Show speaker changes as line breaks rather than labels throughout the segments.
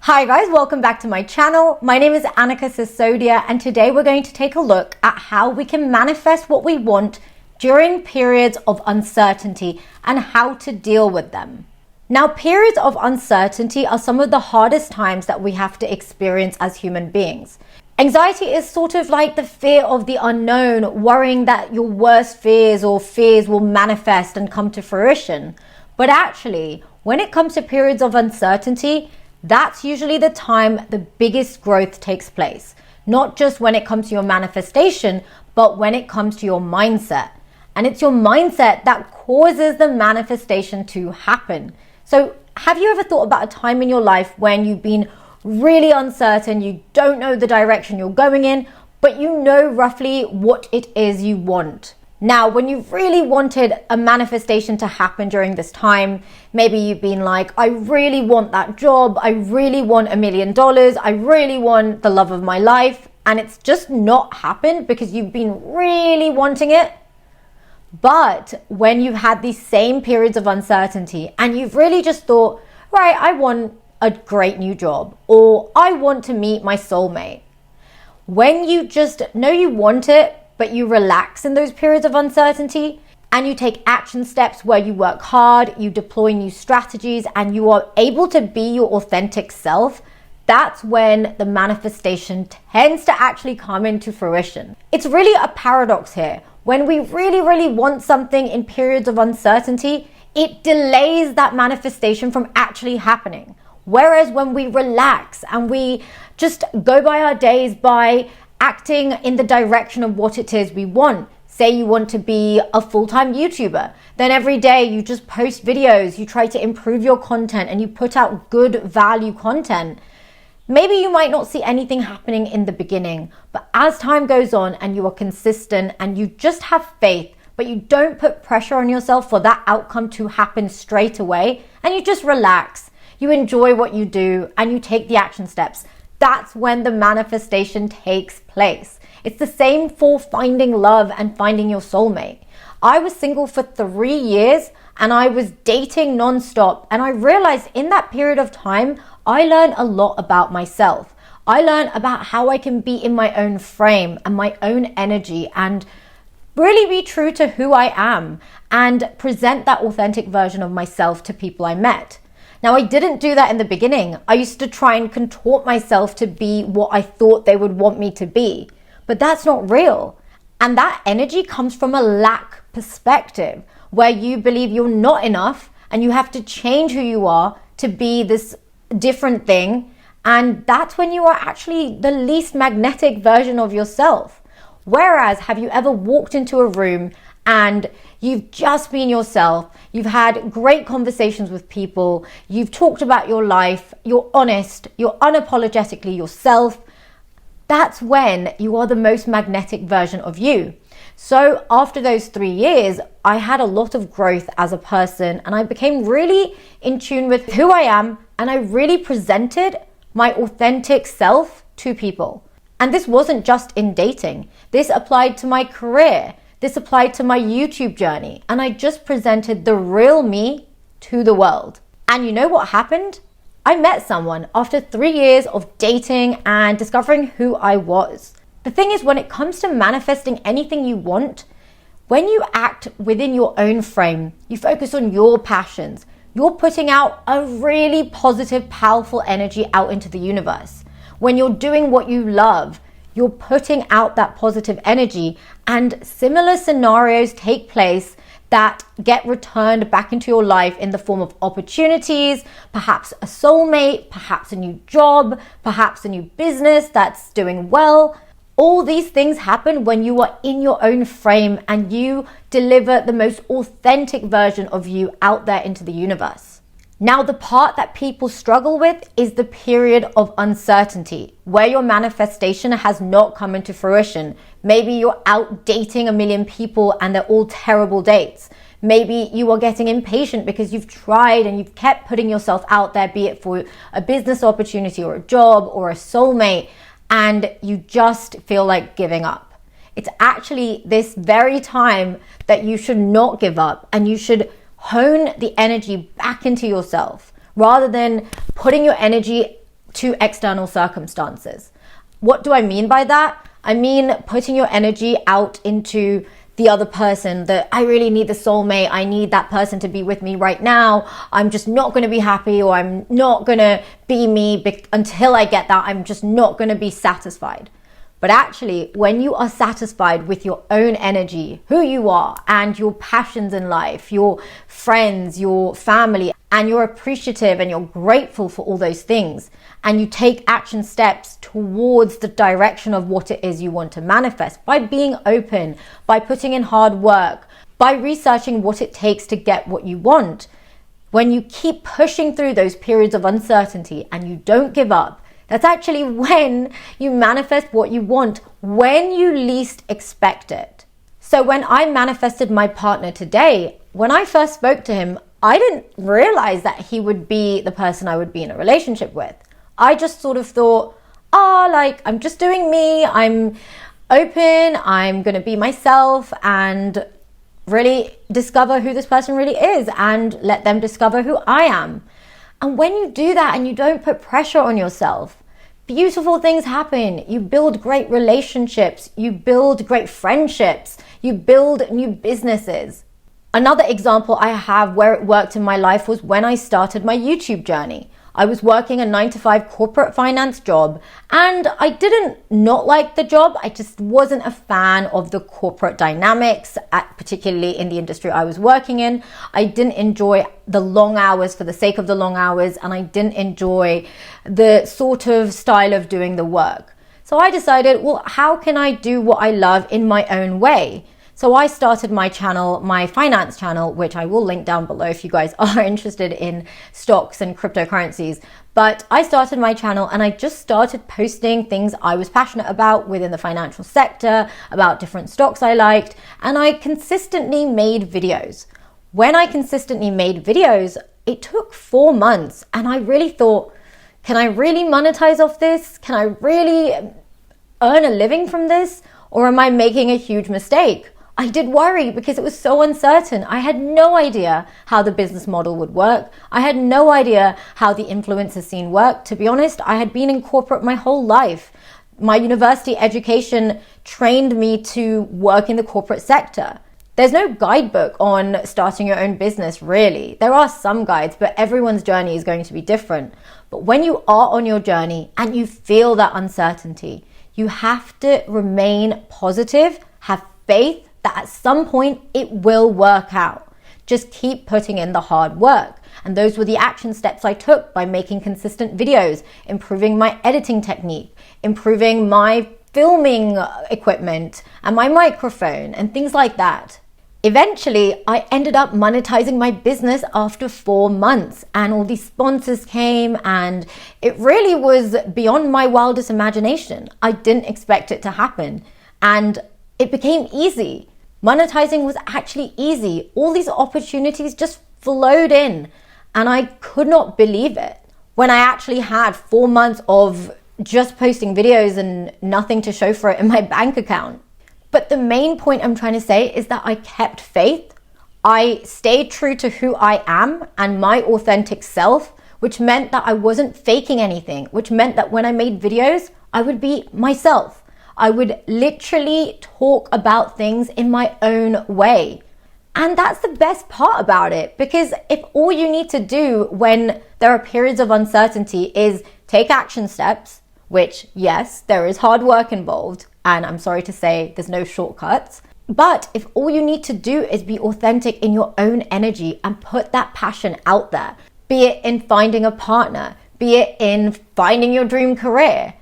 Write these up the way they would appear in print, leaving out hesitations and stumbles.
Hi guys, welcome back to my channel. My name is Annikasisodiachannel, and today we're going to take a look at how we can manifest what we want during periods of uncertainty and how to deal with them. Now, periods of uncertainty are some of the hardest times that we have to experience as human beings. Anxiety is sort of like the fear of the unknown, worrying that your worst fears or fears will manifest and come to fruition. But actually, when it comes to periods of uncertainty, that's usually the time the biggest growth takes place. Not just when it comes to your manifestation, but when it comes to your mindset. And it's your mindset that causes the manifestation to happen. So have you ever thought about a time in your life when you've been really uncertain, you don't know the direction you're going in, but you know roughly what it is you want? Now, when you've really wanted a manifestation to happen during this time, maybe you've been like, I really want that job, I really want $1 million, I really want the love of my life, and it's just not happened because you've been really wanting it. But when you've had these same periods of uncertainty and you've really just thought, right, I want a great new job, or I want to meet my soulmate. When you just know you want it, but you relax in those periods of uncertainty and you take action steps where you work hard, you deploy new strategies, and you are able to be your authentic self, that's when the manifestation tends to actually come into fruition. It's really a paradox here. When we really want something in periods of uncertainty, it delays that manifestation from actually happening. Whereas when we relax and we just go by our days by acting in the direction of what it is we want. Say you want to be a full-time YouTuber. Then every day you just post videos, you try to improve your content and you put out good value content. Maybe you might not see anything happening in the beginning, but as time goes on and you are consistent and you just have faith, but you don't put pressure on yourself for that outcome to happen straight away, and you just relax, you enjoy what you do and you take the action steps, that's when the manifestation takes place. It's the same for finding love and finding your soulmate. I was single for 3 years and I was dating nonstop. And I realized in that period of time, I learned a lot about myself. I learned about how I can be in my own frame and my own energy and really be true to who I am and present that authentic version of myself to people I met. Now, I didn't do that in the beginning. I used to try and contort myself to be what I thought they would want me to be, but that's not real. And that energy comes from a lack perspective where you believe you're not enough and you have to change who you are to be this different thing. And that's when you are actually the least magnetic version of yourself. Whereas, have you ever walked into a room and you've just been yourself, you've had great conversations with people, you've talked about your life, you're honest, you're unapologetically yourself, that's when you are the most magnetic version of you. So after those 3 years, I had a lot of growth as a person and I became really in tune with who I am, and I really presented my authentic self to people. And this wasn't just in dating. This applied to my career. This applied to my YouTube journey, and I just presented the real me to the world. And you know what happened? I met someone after 3 years of dating and discovering who I was. The thing is, when it comes to manifesting anything you want, when you act within your own frame, you focus on your passions, you're putting out a really positive, powerful energy out into the universe. When you're doing what you love, you're putting out that positive energy, and similar scenarios take place that get returned back into your life in the form of opportunities, perhaps a soulmate, perhaps a new job, perhaps a new business that's doing well. All these things happen when you are in your own frame and you deliver the most authentic version of you out there into the universe. Now, the part that people struggle with is the period of uncertainty, where your manifestation has not come into fruition. Maybe you're out dating 1 million people and they're all terrible dates. Maybe you are getting impatient because you've tried and you've kept putting yourself out there, be it for a business opportunity or a job or a soulmate, and you just feel like giving up. It's actually this very time that you should not give up and you should hone the energy back into yourself rather than putting your energy to external circumstances. What do I mean by that? I mean putting your energy out into the other person, that I really need the soulmate. I need that person to be with me right now. I'm just not going to be happy, or I'm not going to be me until I get that. I'm just not going to be satisfied. But actually, when you are satisfied with your own energy, who you are, and your passions in life, your friends, your family, and you're appreciative and you're grateful for all those things, and you take action steps towards the direction of what it is you want to manifest by being open, by putting in hard work, by researching what it takes to get what you want, when you keep pushing through those periods of uncertainty and you don't give up, that's actually when you manifest what you want, when you least expect it. So when I manifested my partner today, when I first spoke to him, I didn't realize that he would be the person I would be in a relationship with. I just sort of thought, I'm just doing me. I'm open. I'm going to be myself and really discover who this person really is and let them discover who I am. And when you do that and you don't put pressure on yourself, beautiful things happen. You build great relationships. You build great friendships. You build new businesses. Another example I have where it worked in my life was when I started my YouTube journey. I was working a 9-to-5 corporate finance job, and I didn't not like the job. I just wasn't a fan of the corporate dynamics, particularly in the industry I was working in. I didn't enjoy the long hours for the sake of the long hours, and I didn't enjoy the sort of style of doing the work. So I decided, well, how can I do what I love in my own way? So I started my channel, my finance channel, which I will link down below if you guys are interested in stocks and cryptocurrencies. But I started my channel and I just started posting things I was passionate about within the financial sector, about different stocks I liked, and I consistently made videos. When I consistently made videos, it took 4 months, and I really thought, can I really monetize off this? Can I really earn a living from this? Or am I making a huge mistake? I did worry because it was so uncertain. I had no idea how the business model would work. I had no idea how the influencer scene worked. To be honest, I had been in corporate my whole life. My university education trained me to work in the corporate sector. There's no guidebook on starting your own business, really. There are some guides, but everyone's journey is going to be different. But when you are on your journey and you feel that uncertainty, you have to remain positive, have faith that at some point it will work out. Just keep putting in the hard work. And those were the action steps I took by making consistent videos, improving my editing technique, improving my filming equipment and my microphone and things like that. Eventually, I ended up monetizing my business after 4 months, and all these sponsors came, and it really was beyond my wildest imagination. I didn't expect it to happen, and it became easy. Monetizing was actually easy. All these opportunities just flowed in, and I could not believe it. When I actually had 4 months of just posting videos and nothing to show for it in my bank account. But the main point I'm trying to say is that I kept faith. I stayed true to who I am and my authentic self, which meant that I wasn't faking anything, which meant that when I made videos, I would be myself. I would literally talk about things in my own way. And that's the best part about it, because if all you need to do when there are periods of uncertainty is take action steps, which yes, there is hard work involved, and I'm sorry to say there's no shortcuts. But if all you need to do is be authentic in your own energy and put that passion out there, be it in finding a partner, be it in finding your dream career,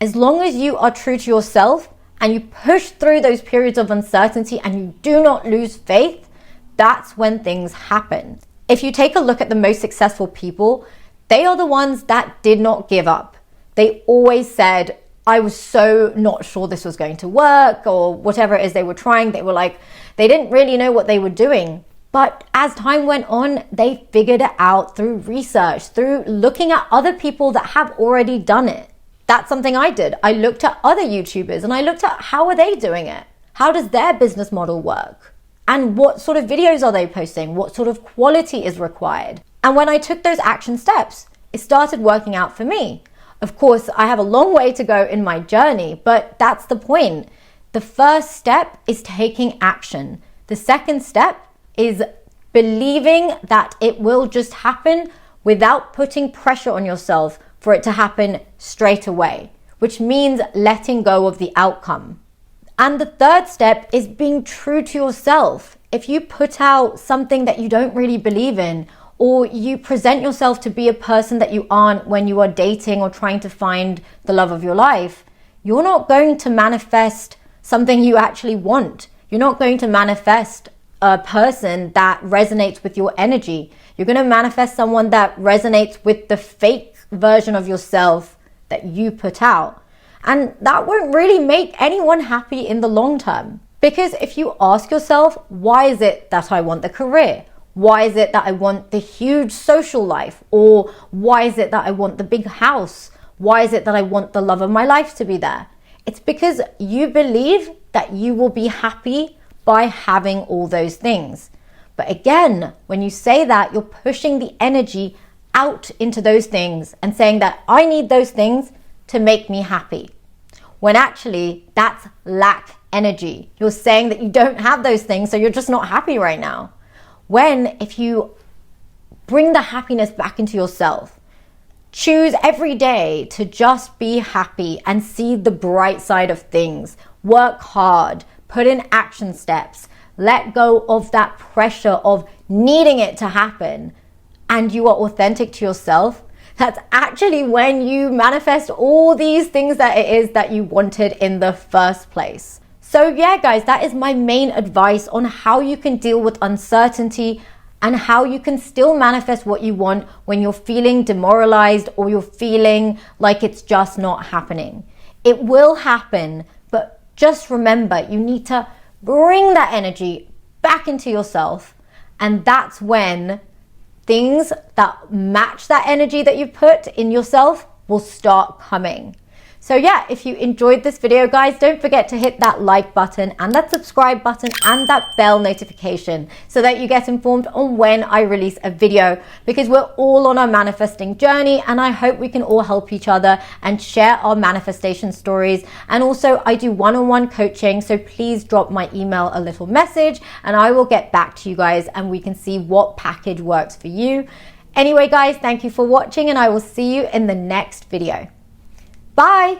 as long as you are true to yourself and you push through those periods of uncertainty and you do not lose faith, that's when things happen. If you take a look at the most successful people, they are the ones that did not give up. They always said, I was so not sure this was going to work, or whatever it is they were trying. They were like, they didn't really know what they were doing. But as time went on, they figured it out through research, through looking at other people that have already done it. That's something I did. I looked at other YouTubers and I looked at how are they doing it? How does their business model work? And what sort of videos are they posting? What sort of quality is required? And when I took those action steps, it started working out for me. Of course, I have a long way to go in my journey, but that's the point. The first step is taking action. The second step is believing that it will just happen without putting pressure on yourself for it to happen straight away, which means letting go of the outcome. And the third step is being true to yourself. If you put out something that you don't really believe in, or you present yourself to be a person that you aren't when you are dating or trying to find the love of your life, you're not going to manifest something you actually want. You're not going to manifest a person that resonates with your energy. You're going to manifest someone that resonates with the fake version of yourself that you put out. And that won't really make anyone happy in the long term. Because if you ask yourself, why is it that I want the career? Why is it that I want the huge social life? Or why is it that I want the big house? Why is it that I want the love of my life to be there? It's because you believe that you will be happy by having all those things. But again, when you say that, you're pushing the energy out into those things and saying that I need those things to make me happy. When actually that's lack energy. You're saying that you don't have those things, so you're just not happy right now. When if you bring the happiness back into yourself, choose every day to just be happy and see the bright side of things. Work hard, put in action steps, let go of that pressure of needing it to happen, and you are authentic to yourself. That's actually when you manifest all these things that it is that you wanted in the first place. So yeah, guys, that is my main advice on how you can deal with uncertainty and how you can still manifest what you want when you're feeling demoralized or you're feeling like it's just not happening. It will happen, but just remember, you need to bring that energy back into yourself, and that's when things that match that energy that you put in yourself will start coming. So yeah, if you enjoyed this video, guys, don't forget to hit that like button and that subscribe button and that bell notification so that you get informed on when I release a video, because we're all on our manifesting journey, and I hope we can all help each other and share our manifestation stories. And also I do one-on-one coaching, so please drop my email a little message and I will get back to you guys and we can see what package works for you. Anyway, guys, thank you for watching and I will see you in the next video. Bye.